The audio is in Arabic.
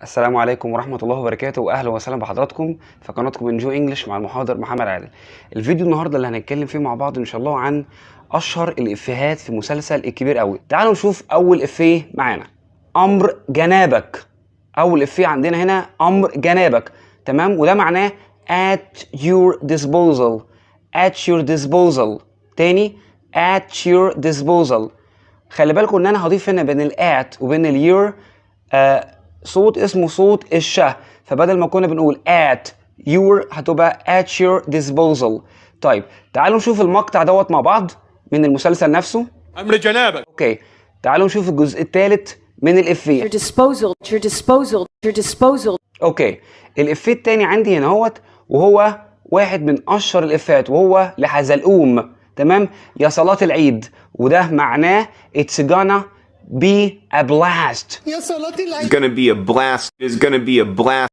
السلام عليكم ورحمة الله وبركاته، وأهلا وسهلا بحضراتكم في قناتكم انجو انجلش مع المحاضر محمد عادل. الفيديو النهارده اللي هنتكلم فيه مع بعض إن شاء الله عن أشهر الإفيهات في مسلسل الكبير قوي. تعالوا نشوف أول إفيه معانا. أمر جنابك. أول إفيه عندنا هنا أمر جنابك، تمام؟ وده معناه at your disposal. at your disposal. تاني at your disposal. خلي بالكم إن أنا هضيف هنا بين الات وبين اليور صوت اسمه صوت الشه، فبدل ما كنا بنقول at your هتبقى at your disposal. طيب تعالوا نشوف المقطع دوت مع بعض من المسلسل نفسه. أمر جنابك. اوكي، تعالوا نشوف الجزء الثالث من الإفيه. Your disposal. اوكي، الإفيه الثاني عندي هنا اهوت، وهو واحد من أشهر الإفيهات، وهو لحزلقوم، تمام؟ يا صلاة العيد، وده معناه it's gonna be a blast. It's gonna be a blast. It's gonna be a blast.